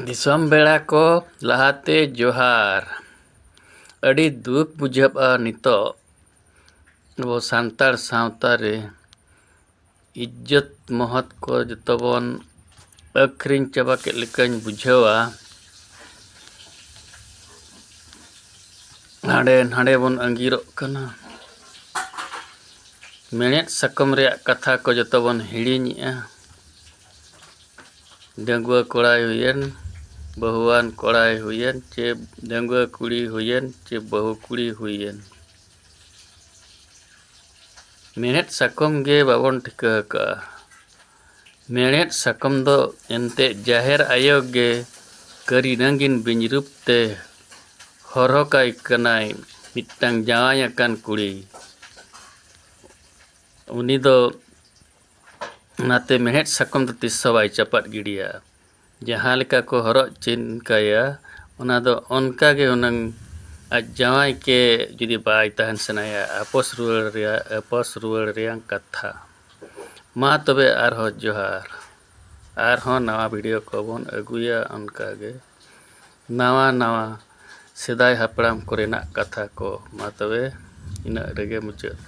ᱫᱤᱥᱚᱢ ᱵᱮᱲᱟ ᱠᱚ ᱞᱟᱦᱟᱛᱮ ᱡᱚᱦᱟᱨ᱾ ᱟᱹᱰᱤ ᱫᱩᱠ ᱵᱩᱡᱷᱟᱹᱜᱼᱟ ᱱᱤᱛᱚᱜ ᱟᱵᱚ ᱥᱟᱱᱛᱟᱲ ᱥᱟᱶᱛᱟ ᱨᱮ ᱤᱡᱽᱡᱚᱛ ᱢᱚᱦᱚᱛ ᱠᱚ ᱡᱚᱛᱚ ᱵᱚᱱ ᱟᱹᱠᱷᱨᱤᱧ ᱪᱟᱵᱟ ᱠᱮᱫ ᱞᱮᱠᱟᱧ ᱵᱩᱡᱷᱟᱹᱣᱟ᱾ ᱦᱟᱸᱰᱮ ᱱᱟᱰᱮ ᱵᱚᱱ ᱟᱸᱜᱤᱨᱚᱜ ᱠᱟᱱᱟ᱾ ᱢᱮᱬᱦᱮᱫ ᱥᱟᱠᱟᱢ ᱨᱮᱭᱟᱜ ᱠᱟᱛᱷᱟ ᱠᱚ ᱡᱚᱛᱚ ᱵᱚᱱ ᱦᱤᱲᱤᱧᱮᱜᱼᱟ᱾ ᱰᱟᱺᱜᱩᱣᱟᱹ ᱠᱚᱲᱟᱭ ᱦᱩᱭᱮᱱ, ᱵᱟᱹᱦᱩᱣᱟᱱ ᱠᱚᱲᱟᱭ ᱦᱩᱭᱮᱱ, ᱪᱮ ᱰᱟᱺᱜᱩᱣᱟᱹ ᱠᱩᱲᱤ ᱦᱩᱭᱮᱱ, ᱪᱮ ᱵᱟᱹᱦᱩ ᱠᱩᱲᱤ ᱦᱩᱭᱮᱱ, ᱢᱮᱬᱦᱮᱫ ᱥᱟᱠᱟᱢ ᱜᱮ ᱵᱟᱵᱚᱱ ᱴᱷᱤᱠᱟᱹ ᱟᱠᱟᱜᱼᱟ᱾ ᱢᱮᱬᱦᱮᱫ ᱥᱟᱠᱟᱢ ᱫᱚ ᱮᱱᱛᱮᱫ ᱡᱟᱦᱮᱨ ᱟᱭᱳ ᱜᱮ ᱠᱟᱹᱨᱤ ᱨᱚঙᱤᱱ ᱵᱤᱧᱨᱩᱯ ᱛᱮ ᱦᱚᱨᱦᱚᱠᱟᱭ ᱠᱟᱱᱟᱭ ᱢᱤᱫᱴᱟᱝ ᱡᱟᱶᱟᱭ ᱟᱠᱟᱱ ᱠᱩᱲᱤ᱾ ᱩᱱᱤ ᱫᱚ ᱚᱱᱟᱛᱮ ᱢᱮᱬᱦᱮᱫ ᱥᱟᱠᱟᱢ ᱫᱚ ᱛᱤᱥ ᱦᱚᱸ ᱵᱟᱭ ᱪᱟᱯᱟᱫ ᱜᱤᱰᱤᱭᱟ᱾ ᱡᱟᱦᱟᱸ ᱞᱮᱠᱟ ᱠᱚ ᱦᱚᱨᱚᱜ ᱪᱤᱱ ᱠᱟᱭᱟ ᱚᱱᱟ ᱫᱚ ᱚᱱᱠᱟᱜᱮ ᱦᱩᱱᱟᱹᱝ ᱟᱡ ᱡᱟᱶᱟᱭ ᱠᱮ ᱡᱩᱫᱤ ᱵᱟᱭ ᱛᱟᱦᱮᱱ ᱥᱟᱱᱟᱭᱟ ᱟᱯᱚᱥ ᱨᱩᱣᱟᱹᱲ ᱨᱮᱭᱟᱜ ᱠᱟᱛᱷᱟ᱾ ᱢᱟ ᱛᱚᱵᱮ ᱟᱨᱦᱚᱸ ᱡᱚᱦᱟᱨ᱾ ᱟᱨᱦᱚᱸ ᱱᱟᱣᱟ ᱵᱷᱤᱰᱤᱭᱳ ᱠᱚᱵᱚᱱ ᱟᱹᱜᱩᱭᱟ ᱚᱱᱠᱟᱜᱮ ᱱᱟᱣᱟ ᱥᱮᱫᱟᱭ ᱦᱟᱯᱲᱟᱢ ᱠᱚᱨᱮᱱᱟᱜ ᱠᱟᱛᱷᱟ ᱠᱚ᱾ ᱢᱟ ᱛᱚᱵᱮ ᱤᱱᱟᱹᱜ ᱨᱮᱜᱮ ᱢᱩᱪᱟᱹᱫ᱾